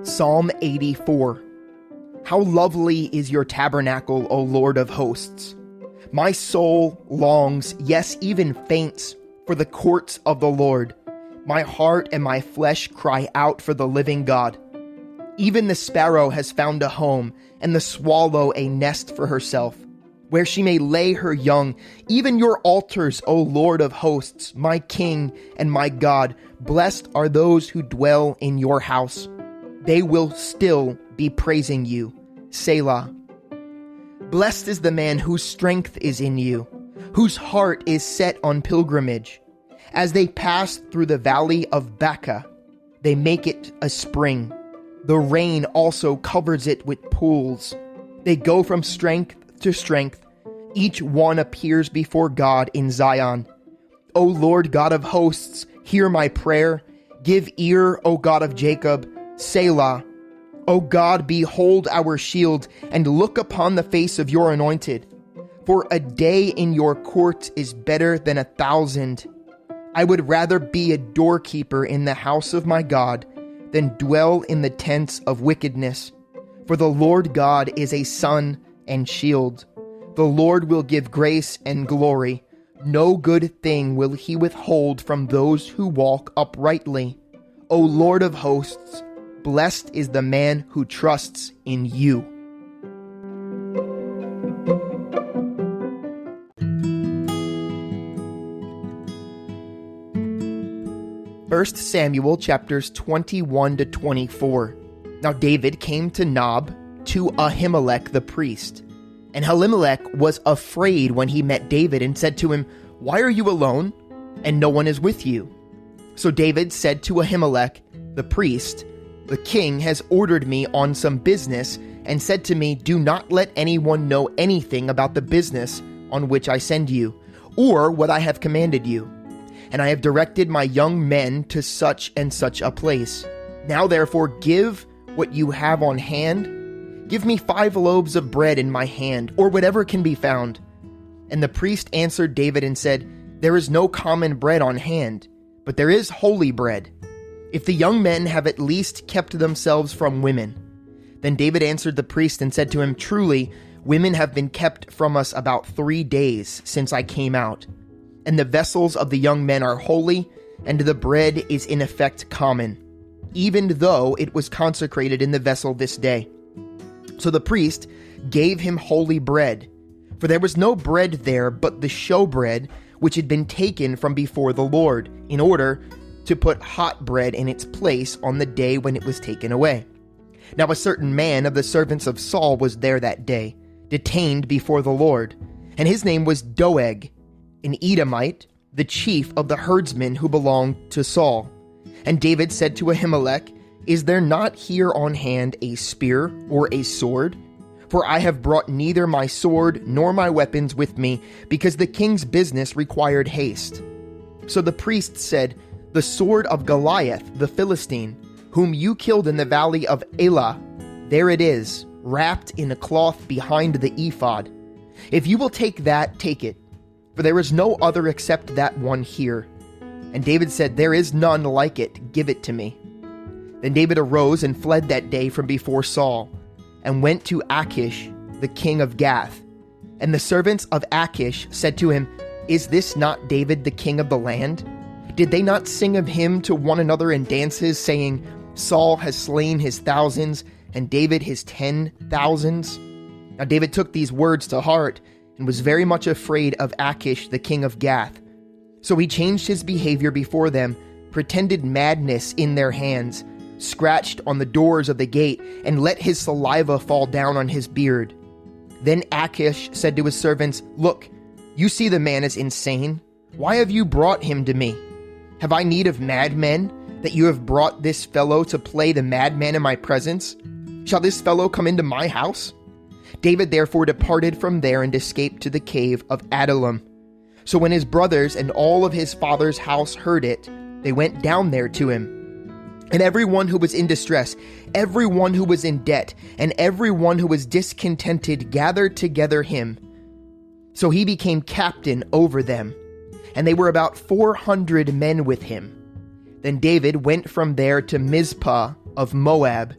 Psalm 84. How lovely is your tabernacle, O Lord of hosts! My soul longs, yes, even faints, for the courts of the Lord. My heart and my flesh cry out for the living God. Even the sparrow has found a home, and the swallow a nest for herself, where she may lay her young. Even your altars, O Lord of hosts, my King and my God, blessed are those who dwell in your house. They will still be praising you. Selah. Blessed is the man whose strength is in you, whose heart is set on pilgrimage. As they pass through the valley of Baca, they make it a spring. The rain also covers it with pools. They go from strength to strength. Each one appears before God in Zion. O Lord God of hosts, hear my prayer. Give ear, O God of Jacob. Selah. O God, behold our shield, and look upon the face of your anointed. For a day in your court is better than 1,000. I would rather be a doorkeeper in the house of my God than dwell in the tents of wickedness. For the Lord God is a sun and shield. The Lord will give grace and glory. No good thing will he withhold from those who walk uprightly. O Lord of hosts, blessed is the man who trusts in you. First Samuel chapters 21 to 24. Now David came to Nob to Ahimelech the priest. And Ahimelech was afraid when he met David and said to him, "Why are you alone, and no one is with you?" So David said to Ahimelech the priest, "The king has ordered me on some business and said to me, 'Do not let anyone know anything about the business on which I send you, or what I have commanded you. And I have directed my young men to such and such a place. Now therefore give what you have on hand. Give me 5 loaves of bread in my hand, or whatever can be found.' And the priest answered David and said, 'There is no common bread on hand, but there is holy bread. If the young men have at least kept themselves from women.' Then David answered the priest and said to him, 'Truly, women have been kept from us about 3 days since I came out. And the vessels of the young men are holy, and the bread is in effect common, even though it was consecrated in the vessel this day.' So the priest gave him holy bread, for there was no bread there but the showbread which had been taken from before the Lord, in order to put hot bread in its place on the day when it was taken away. Now a certain man of the servants of Saul was there that day, detained before the Lord, and his name was Doeg, an Edomite, the chief of the herdsmen who belonged to Saul. And David said to Ahimelech, 'Is there not here on hand a spear or a sword? For I have brought neither my sword nor my weapons with me, because the king's business required haste.' So the priest said, 'The sword of Goliath the Philistine, whom you killed in the valley of Elah, there it is, wrapped in a cloth behind the ephod. If you will take that, take it, for there is no other except that one here.' And David said, 'There is none like it, give it to me.' Then David arose and fled that day from before Saul, and went to Achish, the king of Gath. And the servants of Achish said to him, 'Is this not David the king of the land? Did they not sing of him to one another in dances, saying, Saul has slain his thousands, and David his 10,000s? Now David took these words to heart, and was very much afraid of Achish the king of Gath. So he changed his behavior before them, pretended madness in their hands, scratched on the doors of the gate, and let his saliva fall down on his beard. Then Achish said to his servants, 'Look, you see the man is insane. Why have you brought him to me? Have I need of madmen, that you have brought this fellow to play the madman in my presence? Shall this fellow come into my house?' David therefore departed from there and escaped to the cave of Adullam. So when his brothers and all of his father's house heard it, they went down there to him. And everyone who was in distress, everyone who was in debt, and everyone who was discontented gathered together him. So he became captain over them. and they were about 400 men with him. Then David went from there to Mizpah of Moab,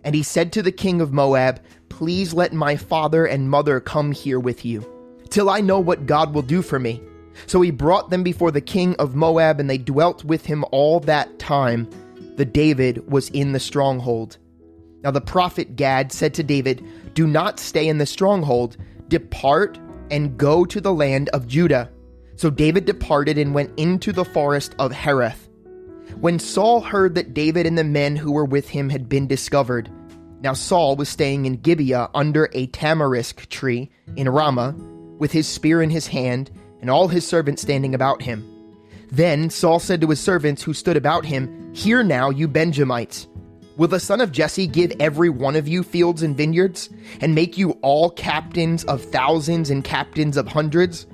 and he said to the king of Moab, "Please let my father and mother come here with you, till I know what God will do for me." So he brought them before the king of Moab, and they dwelt with him all that time that David was in the stronghold. Now the prophet Gad said to David, "Do not stay in the stronghold. Depart and go to the land of Judah." So David departed and went into the forest of Hereth. When Saul heard that David and the men who were with him had been discovered, now Saul was staying in Gibeah under a tamarisk tree in Ramah, with his spear in his hand, and all his servants standing about him. Then Saul said to his servants who stood about him, "Hear now, you Benjamites. Will the son of Jesse give every one of you fields and vineyards, and make you all captains of thousands and captains of hundreds?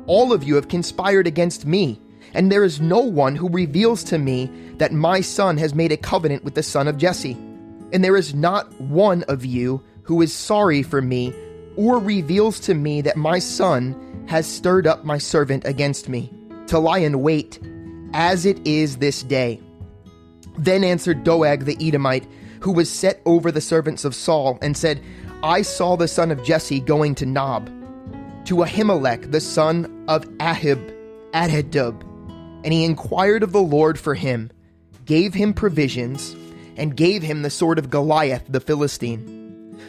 All of you have conspired against me, and there is no one who reveals to me that my son has made a covenant with the son of Jesse. And there is not one of you who is sorry for me, or reveals to me that my son has stirred up my servant against me, to lie in wait, as it is this day." Then answered Doeg the Edomite, who was set over the servants of Saul, and said, "I saw the son of Jesse going to Nob, to Ahimelech the son of Ahitub, and he inquired of the Lord for him, gave him provisions, and gave him the sword of Goliath the Philistine.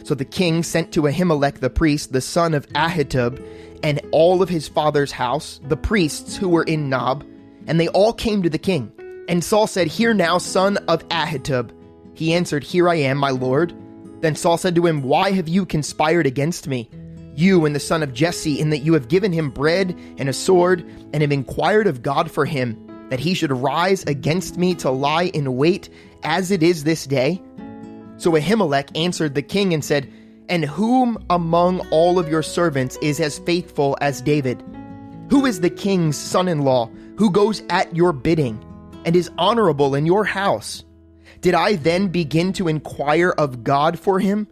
So the king sent to Ahimelech the priest, the son of Ahitub, and all of his father's house, the priests who were in Nob, and they all came to the king. And Saul said, "Hear now, son of Ahitub." He answered, "Here I am, my lord." Then Saul said to him, "Why have you conspired against me, you and the son of Jesse, in that you have given him bread and a sword, and have inquired of God for him, that he should rise against me to lie in wait, as it is this day?" So Ahimelech answered the king and said, "And whom among all of your servants is as faithful as David? Who is the king's son-in-law, who goes at your bidding, and is honorable in your house? Did I then begin to inquire of God for him?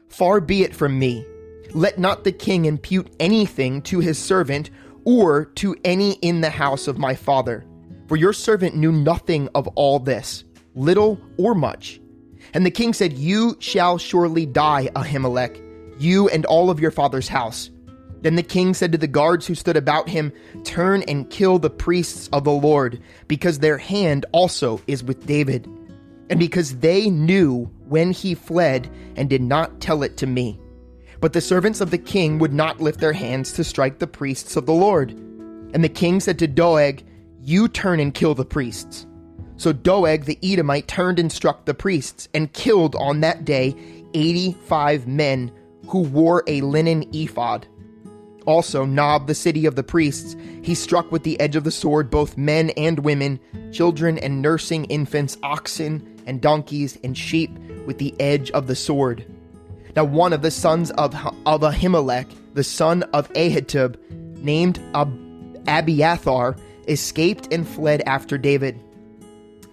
Far be it from me. Let not the king impute anything to his servant, or to any in the house of my father. For your servant knew nothing of all this, little or much." And the king said, "You shall surely die, Ahimelech, you and all of your father's house." Then the king said to the guards who stood about him, "Turn and kill the priests of the Lord, because their hand also is with David, and because they knew when he fled and did not tell it to me." But the servants of the king would not lift their hands to strike the priests of the Lord. And the king said to Doeg, "You turn and kill the priests." So Doeg the Edomite turned and struck the priests, and killed on that day 85 men who wore a linen ephod. Also Nob, the city of the priests, he struck with the edge of the sword both men and women, children and nursing infants, oxen and donkeys and sheep with the edge of the sword. Now one of the sons of Ahimelech, the son of Ahitub, named Abiathar, escaped and fled after David.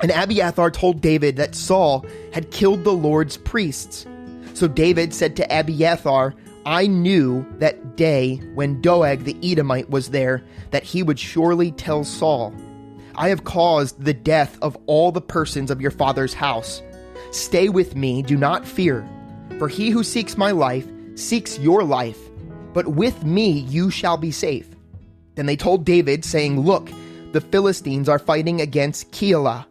And Abiathar told David that Saul had killed the Lord's priests. So David said to Abiathar, "I knew that day when Doeg the Edomite was there, that he would surely tell Saul. I have caused the death of all the persons of your father's house. Stay with me, do not fear. For he who seeks my life seeks your life, but with me you shall be safe." Then they told David, saying, "Look, the Philistines are fighting against Keilah,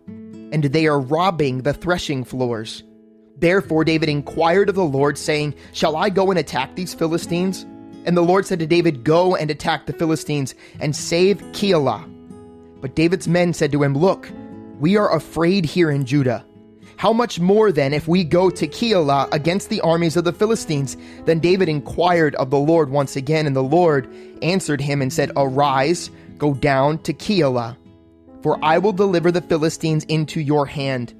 and they are robbing the threshing floors." Therefore David inquired of the Lord, saying, "Shall I go and attack these Philistines?" And the Lord said to David, "Go and attack the Philistines, and save Keilah." But David's men said to him, "Look, we are afraid here in Judah. How much more then if we go to Keilah against the armies of the Philistines?" Then David inquired of the Lord once again, and the Lord answered him and said, "Arise, go down to Keilah, for I will deliver the Philistines into your hand."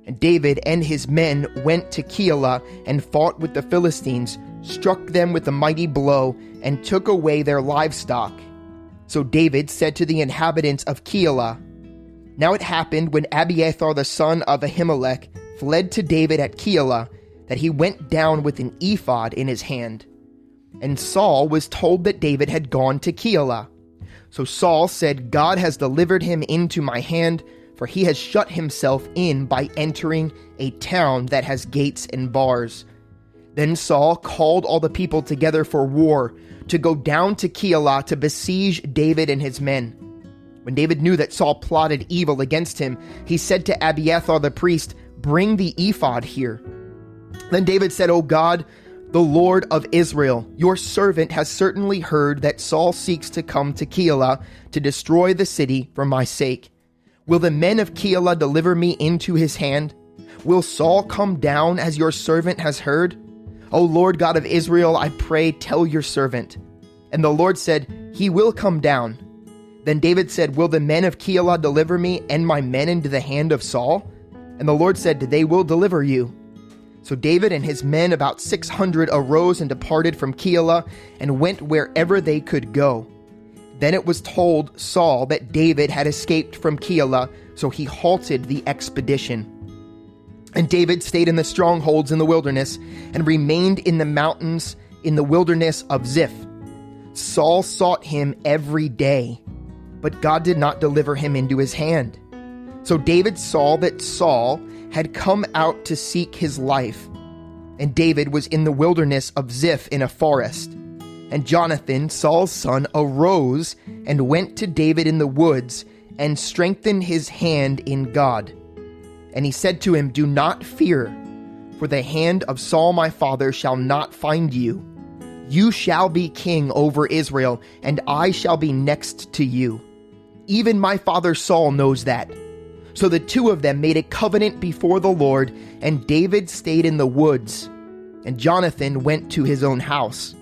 And David and his men went to Keilah and fought with the Philistines, struck them with a mighty blow, and took away their livestock. So David said to the inhabitants of Keilah, "Now it happened when Abiathar the son of Ahimelech fled to David at Keilah, that he went down with an ephod in his hand. And Saul was told that David had gone to Keilah. So Saul said, God has delivered him into my hand, for he has shut himself in by entering a town that has gates and bars. Then Saul called all the people together for war, to go down to Keilah to besiege David and his men. When David knew that Saul plotted evil against him, he said to Abiathar the priest, "Bring the ephod here." Then David said, "O God, the Lord of Israel, your servant has certainly heard that Saul seeks to come to Keilah to destroy the city for my sake. Will the men of Keilah deliver me into his hand? Will Saul come down as your servant has heard? O Lord God of Israel, I pray, tell your servant." And the Lord said, "He will come down." Then David said, "Will the men of Keilah deliver me and my men into the hand of Saul?" And the Lord said, "They will deliver you." So David and his men, about 600, arose and departed from Keilah and went wherever they could go. Then it was told Saul that David had escaped from Keilah, so he halted the expedition. And David stayed in the strongholds in the wilderness and remained in the mountains in the wilderness of Ziph. Saul sought him every day, but God did not deliver him into his hand. So David saw that Saul had come out to seek his life, and David was in the wilderness of Ziph in a forest. And Jonathan, Saul's son, arose and went to David in the woods and strengthened his hand in God. And he said to him, "Do not fear, for the hand of Saul my father shall not find you. You shall be king over Israel, and I shall be next to you. Even my father Saul knows that." So the two of them made a covenant before the Lord, and David stayed in the woods, and Jonathan went to his own house.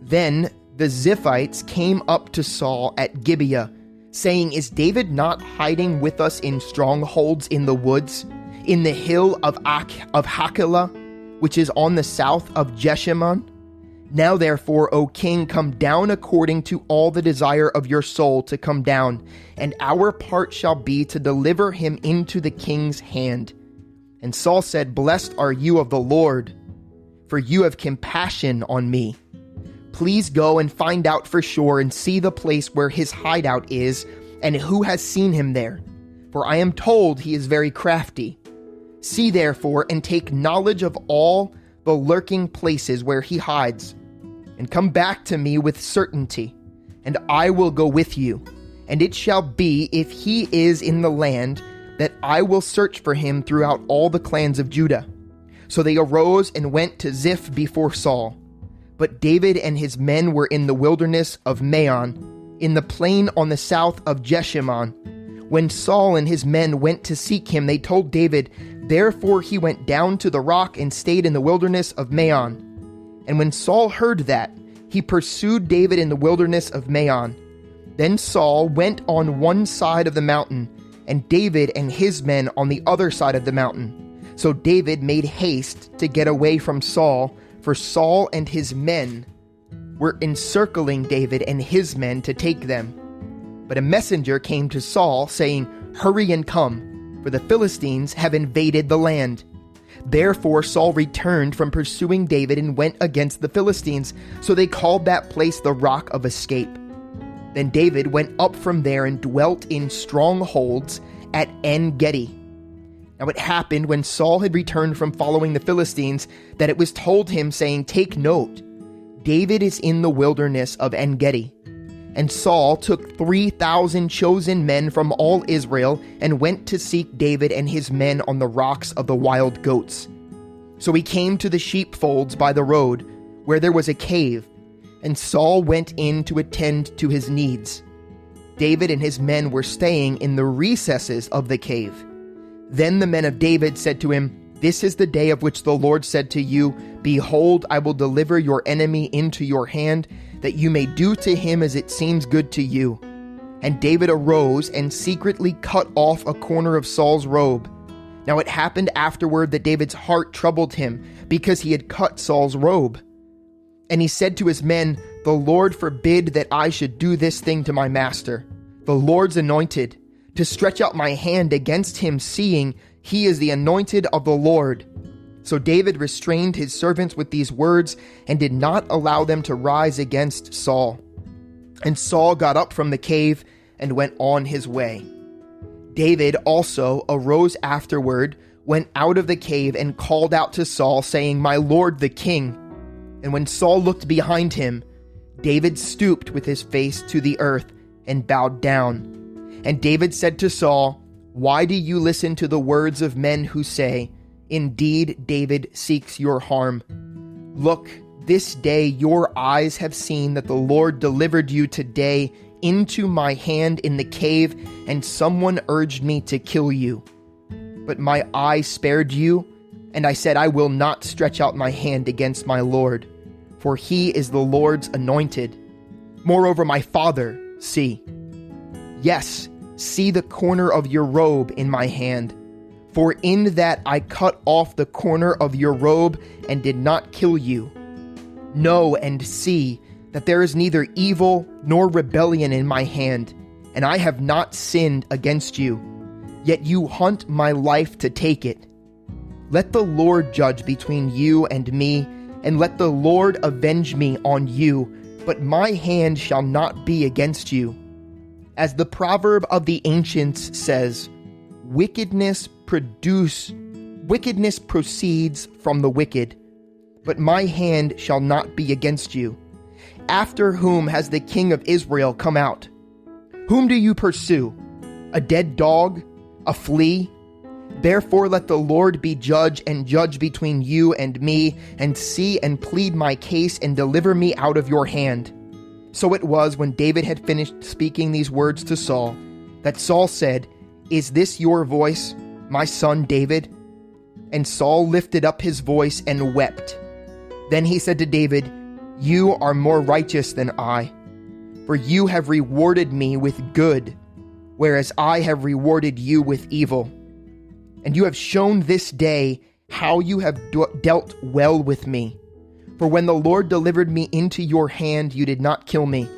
Then the Ziphites came up to Saul at Gibeah, saying, "Is David not hiding with us in strongholds in the woods, in the hill of Hachilah, which is on the south of Jeshimon? Now therefore, O king, come down according to all the desire of your soul to come down, and our part shall be to deliver him into the king's hand." And Saul said, "Blessed are you of the Lord, for you have compassion on me. Please go and find out for sure and see the place where his hideout is, and who has seen him there, for I am told he is very crafty. See therefore and take knowledge of all the lurking places where he hides, and come back to me with certainty, and I will go with you. And it shall be, if he is in the land, that I will search for him throughout all the clans of Judah." So they arose and went to Ziph before Saul. But David and his men were in the wilderness of Maon, in the plain on the south of Jeshimon. When Saul and his men went to seek him, they told David. Therefore he went down to the rock and stayed in the wilderness of Maon. And when Saul heard that, he pursued David in the wilderness of Maon. Then Saul went on one side of the mountain, and David and his men on the other side of the mountain. So David made haste to get away from Saul, for Saul and his men were encircling David and his men to take them. But a messenger came to Saul, saying, "Hurry and come, for the Philistines have invaded the land." Therefore Saul returned from pursuing David and went against the Philistines, so they called that place the Rock of Escape. Then David went up from there and dwelt in strongholds at En-Gedi. Now it happened when Saul had returned from following the Philistines that it was told him, saying, "Take note, David is in the wilderness of En-Gedi." And Saul took 3,000 chosen men from all Israel and went to seek David and his men on the rocks of the wild goats. So he came to the sheepfolds by the road, where there was a cave, and Saul went in to attend to his needs. David and his men were staying in the recesses of the cave. Then the men of David said to him, "This is the day of which the Lord said to you, Behold, I will deliver your enemy into your hand, that you may do to him as it seems good to you." And David arose and secretly cut off a corner of Saul's robe. Now it happened afterward that David's heart troubled him, because he had cut Saul's robe. And he said to his men, "The Lord forbid that I should do this thing to my master, the Lord's anointed, to stretch out my hand against him, seeing he is the anointed of the Lord." So David restrained his servants with these words, and did not allow them to rise against Saul. And Saul got up from the cave and went on his way. David also arose afterward, went out of the cave, and called out to Saul, saying, "My lord the king." And when Saul looked behind him, David stooped with his face to the earth and bowed down. And David said to Saul, "Why do you listen to the words of men who say, 'Indeed, David seeks your harm'? Look, this day your eyes have seen that the Lord delivered you today into my hand in the cave, and someone urged me to kill you. But my eye spared you, and I said, I will not stretch out my hand against my Lord, for he is the Lord's anointed. Moreover, my father, see, yes, see the corner of your robe in my hand. For in that I cut off the corner of your robe and did not kill you. Know and see that there is neither evil nor rebellion in my hand, and I have not sinned against you. Yet you hunt my life to take it. Let the Lord judge between you and me, and let the Lord avenge me on you, but my hand shall not be against you. As the proverb of the ancients says, wickedness proceeds from the wicked, but my hand shall not be against you. After whom has the king of Israel come out? Whom do you pursue? A dead dog? A flea? Therefore let the Lord be judge, and judge between you and me, and see and plead my case, and deliver me out of your hand. So it was, when David had finished speaking these words to Saul, that Saul said, Is this your voice, my son David? And Saul lifted up his voice and wept. Then he said to David, You are more righteous than I, for you have rewarded me with good, whereas I have rewarded you with evil. And you have shown this day how you have dealt well with me. For when the Lord delivered me into your hand, you did not kill me.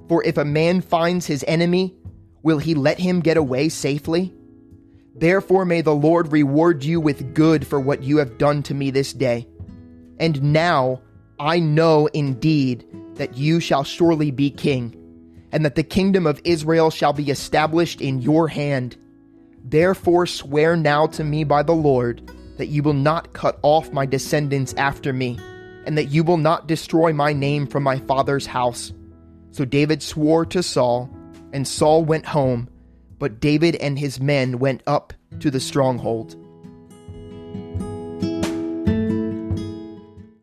For if a man finds his enemy, will he let him get away safely? Therefore may the Lord reward you with good for what you have done to me this day. And now I know indeed that you shall surely be king, and that the kingdom of Israel shall be established in your hand. Therefore swear now to me by the Lord that you will not cut off my descendants after me, and that you will not destroy my name from my father's house. So David swore to Saul, and Saul went home, but David and his men went up to the stronghold.